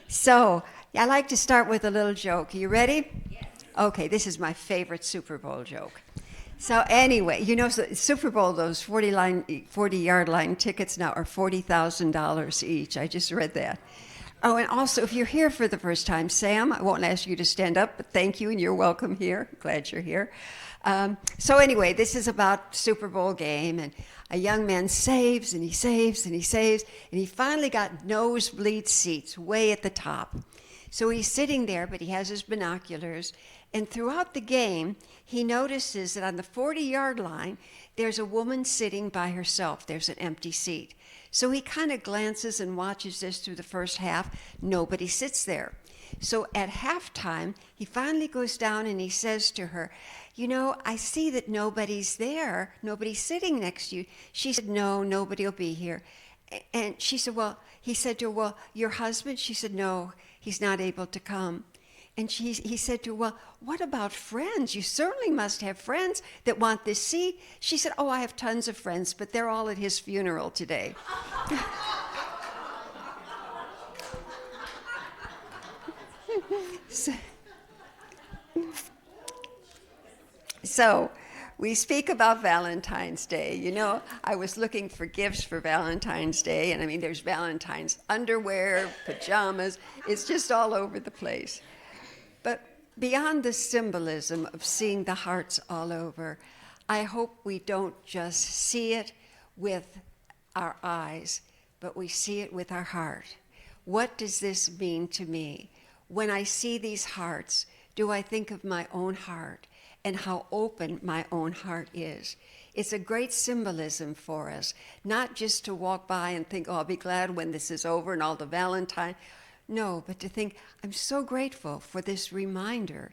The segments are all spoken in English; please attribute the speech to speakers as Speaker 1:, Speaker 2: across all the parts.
Speaker 1: So, I like to start with a little joke. You ready? Yes. Okay, this is my favorite Super Bowl joke. So anyway, so Super Bowl, those 40-yard line tickets now are $40,000 each. I just read that. Oh, and also, if you're here for the first time, Sam, I won't ask you to stand up, but thank you, and you're welcome here. Glad you're here. So anyway, this is about Super Bowl game, and a young man saves, and he saves, and he saves, and he finally got nosebleed seats way at the top. So he's sitting there, but he has his binoculars, and throughout the game, he notices that on the 40-yard line, there's a woman sitting by herself. There's an empty seat. So he kind of glances and watches this through the first half. Nobody sits there. So at halftime, he finally goes down and he says to her, I see that nobody's there. Nobody's sitting next to you. She said, no, nobody will be here. And she said, he said to her, well, your husband? She said, no, he's not able to come. And he said to her, well, what about friends? You certainly must have friends that want this seat. She said, oh, I have tons of friends, but they're all at his funeral today. So we speak about Valentine's Day. I was looking for gifts for Valentine's Day, and there's Valentine's underwear, pajamas. It's just all over the place. But beyond the symbolism of seeing the hearts all over, I hope we don't just see it with our eyes, but we see it with our heart. What does this mean to me? When I see these hearts, do I think of my own heart and how open my own heart is? It's a great symbolism for us, not just to walk by and think, oh, I'll be glad when this is over and all the Valentine. No, but to think, I'm so grateful for this reminder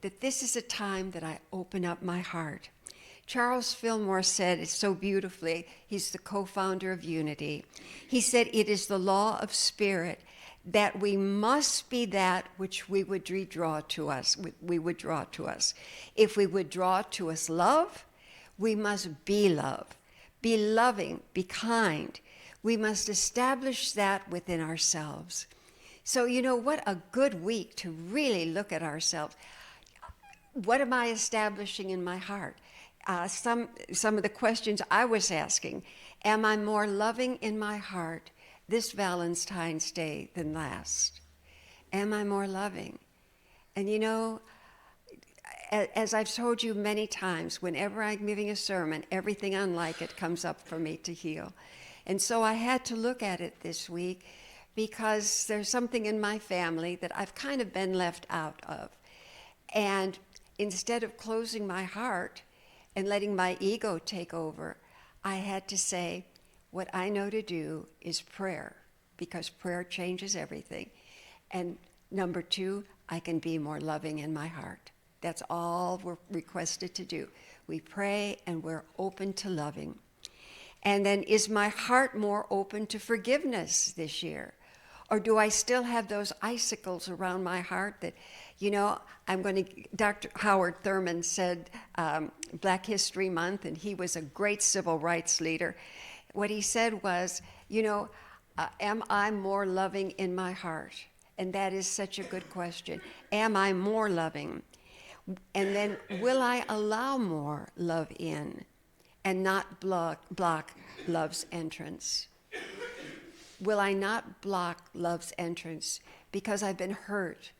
Speaker 1: that this is a time that I open up my heart. Charles Fillmore said it so beautifully. He's the co-founder of Unity. He said, it is the law of spirit that we must be that which we would draw to us. If we would draw to us love, we must be love. Be loving, be kind. We must establish that within ourselves. So, what a good week to really look at ourselves. What am I establishing in my heart? Some of the questions I was asking. Am I more loving in my heart this Valentine's Day than last? Am I more loving? And as I've told you many times, whenever I'm giving a sermon, everything unlike it comes up for me to heal. And so I had to look at it this week, because there's something in my family that I've kind of been left out of. And instead of closing my heart and letting my ego take over, I had to say, what I know to do is prayer, because prayer changes everything. And number 2, I can be more loving in my heart. That's all we're requested to do. We pray and we're open to loving. And then, is my heart more open to forgiveness this year? Or do I still have those icicles around my heart that, Dr. Howard Thurman said Black History Month, and he was a great civil rights leader. What he said was, am I more loving in my heart? And that is such a good question. Am I more loving? And then, will I allow more love in and not block love's entrance? Will I not block love's entrance because I've been hurt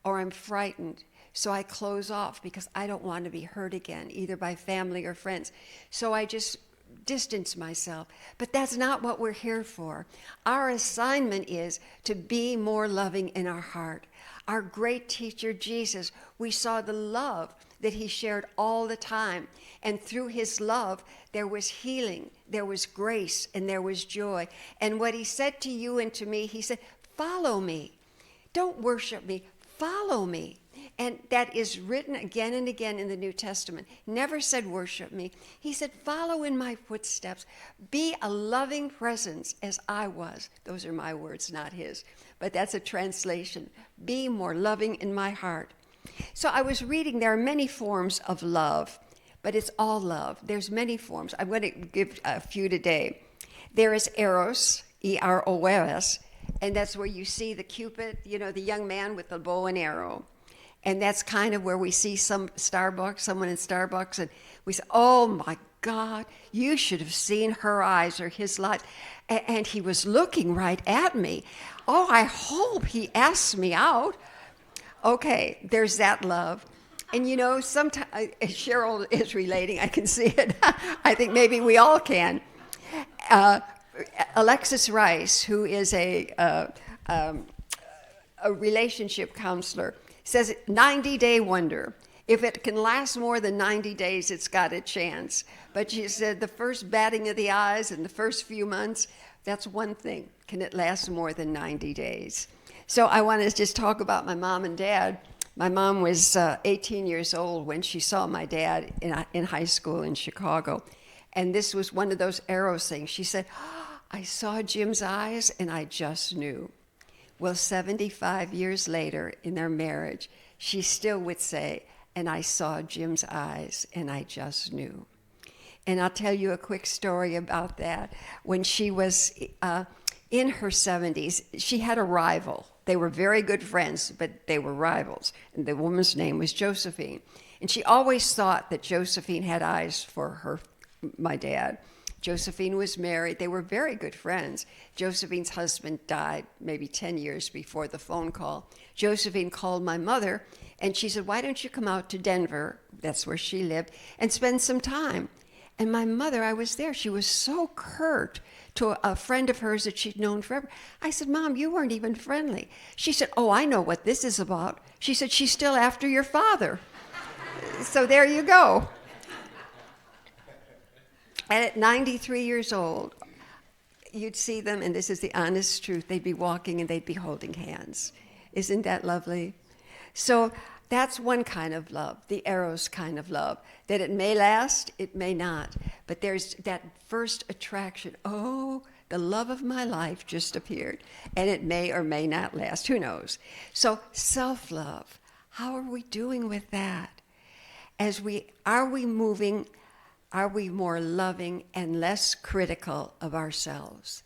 Speaker 1: or I'm frightened? So I close off because I don't want to be hurt again, either by family or friends. So I just distance myself. But that's not what we're here for. Our assignment is to be more loving in our heart. Our great teacher, Jesus, we saw the love that he shared all the time. And through his love, there was healing, there was grace, and there was joy. And what he said to you and to me, he said, follow me. Don't worship me, follow me. And that is written again and again in the New Testament. Never said worship me. He said, follow in my footsteps. Be a loving presence as I was. Those are my words, not his. But that's a translation. Be more loving in my heart. So I was reading, there are many forms of love, but it's all love. There's many forms. I'm going to give a few today. There is eros, E-R-O-S, And that's where you see the Cupid, the young man with the bow and arrow. And that's kind of where we see someone in Starbucks, and we say, oh my God, you should have seen her eyes or his light. And he was looking right at me. Oh, I hope he asks me out. Okay, there's that love. And sometimes Cheryl is relating. I can see it. I think maybe we all can. Alexis Rice, who is a relationship counselor, says 90-day wonder. If it can last more than 90 days, it's got a chance. But she said the first batting of the eyes in the first few months, that's one thing. Can it last more than 90 days? So I want to just talk about my mom and dad. My mom was 18 years old when she saw my dad in high school in Chicago. And this was one of those arrows things. She said, I saw Jim's eyes and I just knew. Well, 75 years later in their marriage, she still would say, and I saw Jim's eyes and I just knew. And I'll tell you a quick story about that. When she was in her 70s, she had a rival. They were very good friends, but they were rivals. And the woman's name was Josephine. And she always thought that Josephine had eyes for my dad. Josephine was married. They were very good friends. Josephine's husband died maybe 10 years before the phone call. Josephine called my mother, and she said, why don't you come out to Denver, that's where she lived, and spend some time? And my mother, I was there, she was so curt to a friend of hers that she'd known forever. I said, Mom, you weren't even friendly. She said, oh, I know what this is about. She said, she's still after your father. So there you go. And at 93 years old, you'd see them, and this is the honest truth, they'd be walking and they'd be holding hands. Isn't that lovely? So that's one kind of love, the Eros kind of love, that it may last, it may not. But there's that first attraction. Oh, the love of my life just appeared. And it may or may not last. Who knows? So self-love, how are we doing with that? Are we moving? Are we more loving and less critical of ourselves?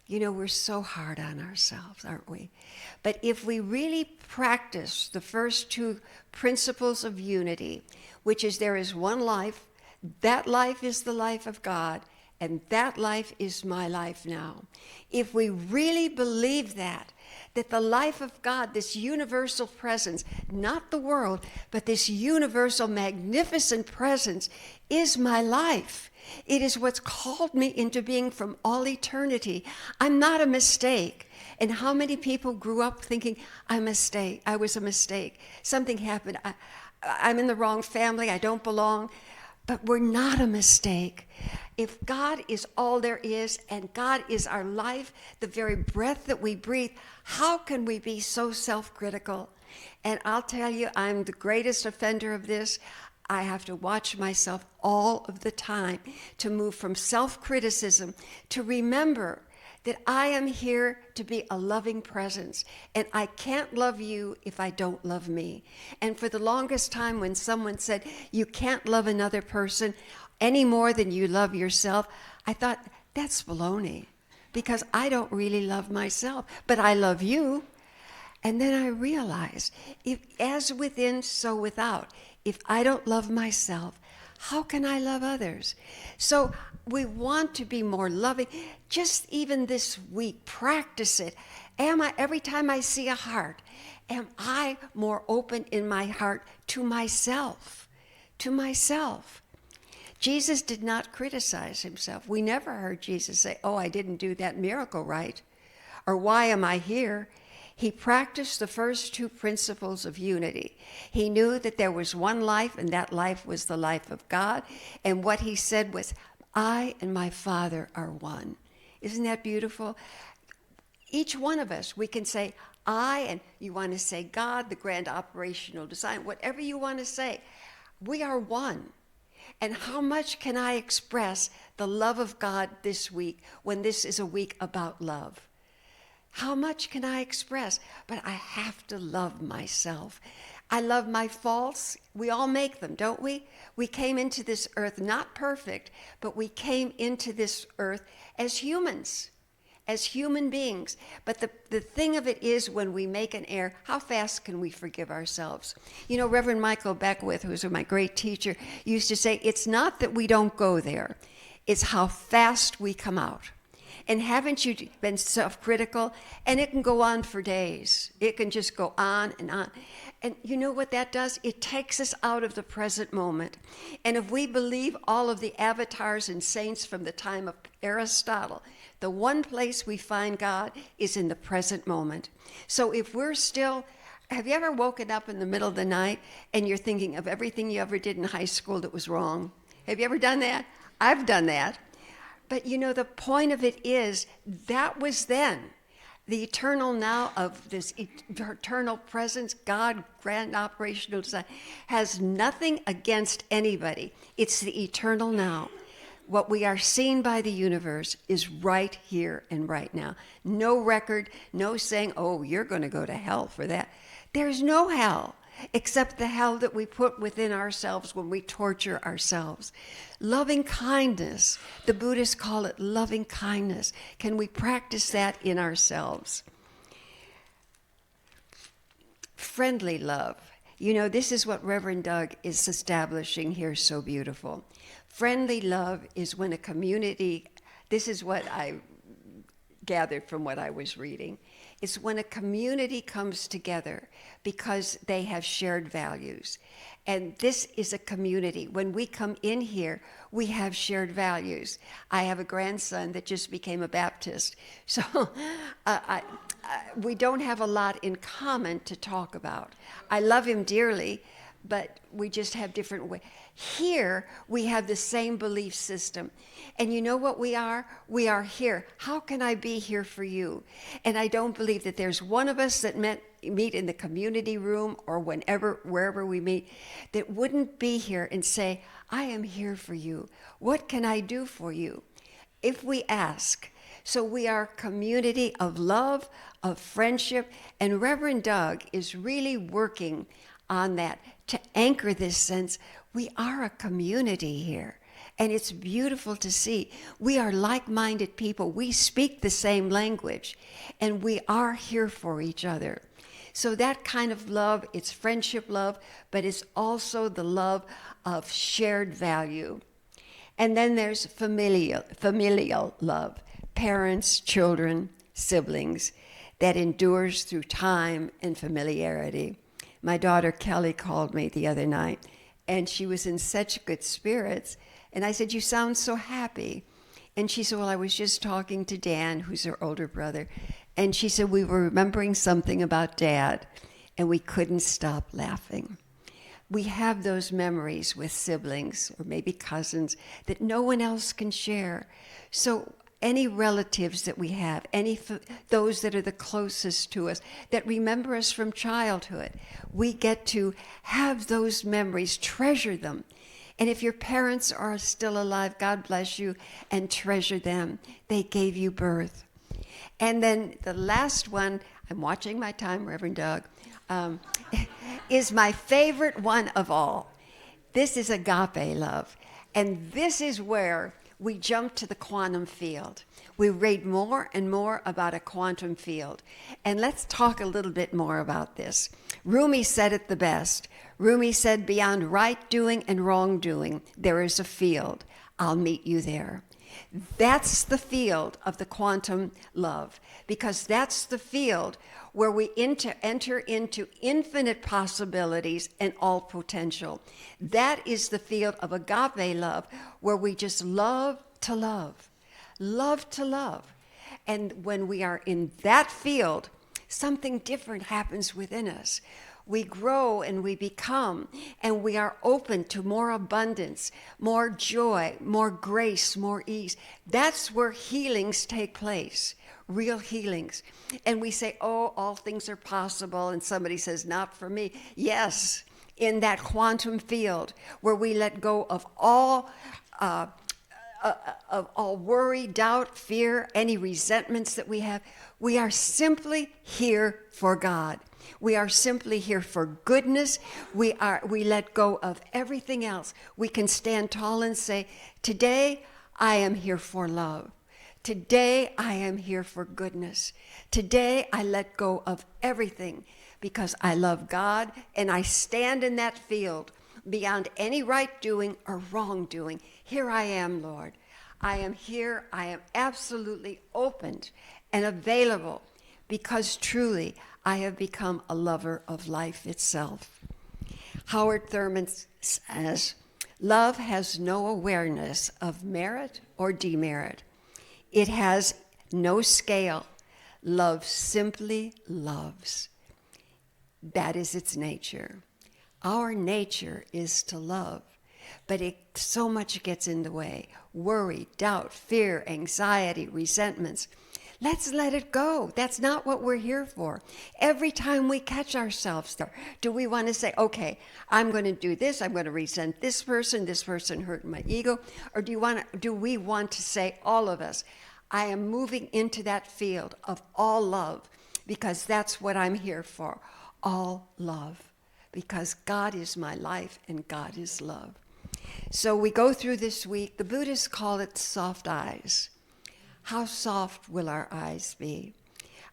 Speaker 1: We're so hard on ourselves, aren't we? But if we really practice the first two principles of unity, which is there is one life, that life is the life of God, and that life is my life now. If we really believe that the life of God, this universal presence, not the world, but this universal magnificent presence is my life. It is what's called me into being from all eternity. I'm not a mistake. And how many people grew up thinking, I was a mistake. Something happened. I'm in the wrong family. I don't belong. But we're not a mistake. If God is all there is, and God is our life, the very breath that we breathe, how can we be so self-critical? And I'll tell you, I'm the greatest offender of this. I have to watch myself all of the time to move from self-criticism to remember that I am here to be a loving presence, and I can't love you if I don't love me. And for the longest time, when someone said, you can't love another person any more than you love yourself, I thought, that's baloney, because I don't really love myself, but I love you. And then I realized, if as within, so without. If I don't love myself, how can I love others? So we want to be more loving. Just even this week, practice it. Every time I see a heart, am I more open in my heart to myself? To myself. Jesus did not criticize himself. We never heard Jesus say, oh, I didn't do that miracle right. Or why am I here? He practiced the first two principles of unity. He knew that there was one life, and that life was the life of God. And what he said was, I and my Father are one. Isn't that beautiful? Each one of us, we can say, I, and you want to say God, the grand operational design, whatever you want to say, we are one. And how much can I express the love of God this week when this is a week about love? How much can I express? But I have to love myself. I love my faults. We all make them, don't we? We came into this earth not perfect, but we came into this earth as humans. as human beings. But the thing of it is, when we make an error, how fast can we forgive ourselves? You know, Reverend Michael Beckwith, who's my great teacher, used to say, it's not that we don't go there, it's how fast we come out. And haven't you been self-critical? And it can go on for days. It can just go on and on. And you know what that does? It takes us out of the present moment. And if we believe all of the avatars and saints from the time of Aristotle, the one place we find God is in the present moment. So if we're still, have you ever woken up in the middle of the night and you're thinking of everything you ever did in high school that was wrong? Have you ever done that? I've done that. But you know, the point of it is, that was then. The eternal now of this eternal presence, God, grand operational design, has nothing against anybody. It's the eternal now. What we are seeing by the universe is right here and right now. No record, no saying, oh, you're going to go to hell for that. There's no hell, except the hell that we put within ourselves when we torture ourselves. Loving kindness, the Buddhists call it loving kindness. Can we practice that in ourselves? Friendly love. You know, this is what Reverend Doug is establishing here so beautiful. Friendly love is when a community, this is what I gathered from what I was reading. It's when a community comes together because they have shared values. And this is a community. When we come in here, we have shared values. I have a grandson that just became a Baptist. So we don't have a lot in common to talk about. I love him dearly, but we just have different ways. Here, we have the same belief system. And you know what we are? We are here. How can I be here for you? And I don't believe that there's one of us that meet in the community room or wherever we meet, that wouldn't be here and say, I am here for you. What can I do for you? If we ask. So we are a community of love, of friendship, and Reverend Doug is really working on that to anchor this sense. We are a community here, and it's beautiful to see. We are like-minded people. We speak the same language, and we are here for each other. So that kind of love, it's friendship love, but it's also the love of shared value. And then there's familial love, parents, children, siblings, that endures through time and familiarity. My daughter Kelly called me the other night, and she was in such good spirits. And I said, you sound so happy. And she said, well, I was just talking to Dan, who's her older brother. And she said, we were remembering something about Dad, and we couldn't stop laughing. We have those memories with siblings or maybe cousins that no one else can share. So any relatives that we have, those that are the closest to us, that remember us from childhood, we get to have those memories, treasure them. And if your parents are still alive, God bless you, and treasure them. They gave you birth. And then the last one, I'm watching my time, Reverend Doug, is my favorite one of all. This is agape love. And this is where we jump to the quantum field. We read more and more about a quantum field. And let's talk a little bit more about this. Rumi said it the best. Rumi said, beyond right doing and wrongdoing, there is a field. I'll meet you there. That's the field of the quantum love, because that's the field where we enter into infinite possibilities and all potential. That is the field of agape love, where we just love to love, love to love. And when we are in that field, something different happens within us. We grow and we become, and we are open to more abundance, more joy, more grace, more ease. That's where healings take place, real healings. And we say, oh, all things are possible. And somebody says, not for me. Yes, in that quantum field where we let go of all worry, doubt, fear, any resentments that we have. We are simply here for God. We are simply here for goodness. We let go of everything else. We can stand tall and say, today I am here for love. Today I am here for goodness. Today I let go of everything because I love God and I stand in that field beyond any right doing or wrong doing. Here I am, Lord. I am here. I am absolutely opened and available because truly I have become a lover of life itself. Howard Thurman says, love has no awareness of merit or demerit. It has no scale. Love simply loves. That is its nature. Our nature is to love, but so much gets in the way. Worry, doubt, fear, anxiety, resentments. Let's let it go. That's not what we're here for. Every time we catch ourselves there, do we want to say, okay, I'm going to do this, I'm going to resent this person hurt my ego, or do we want to say, all of us, I am moving into that field of all love, because that's what I'm here for, all love, because God is my life and God is love. So we go through this week, the Buddhists call it soft eyes. How soft will our eyes be?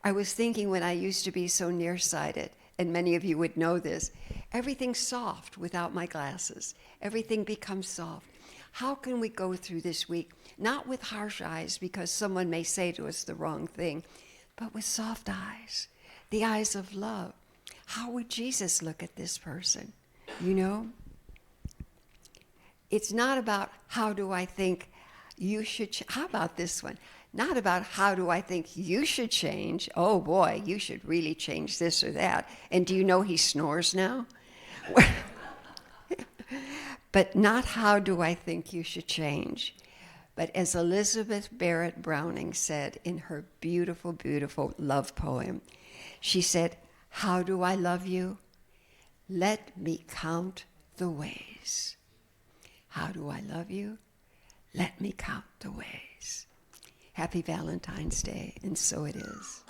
Speaker 1: I was thinking when I used to be so nearsighted, and many of you would know this, everything's soft without my glasses. Everything becomes soft. How can we go through this week, not with harsh eyes because someone may say to us the wrong thing, but with soft eyes, the eyes of love? How would Jesus look at this person? You know? It's not about how do I think you should, how about this one? Not about how do I think you should change. Oh boy, you should really change this or that. And do you know he snores now? But not how do I think you should change. But as Elizabeth Barrett Browning said in her beautiful, beautiful love poem, she said, how do I love you? Let me count the ways. How do I love you? Let me count the ways. Happy Valentine's Day, and so it is.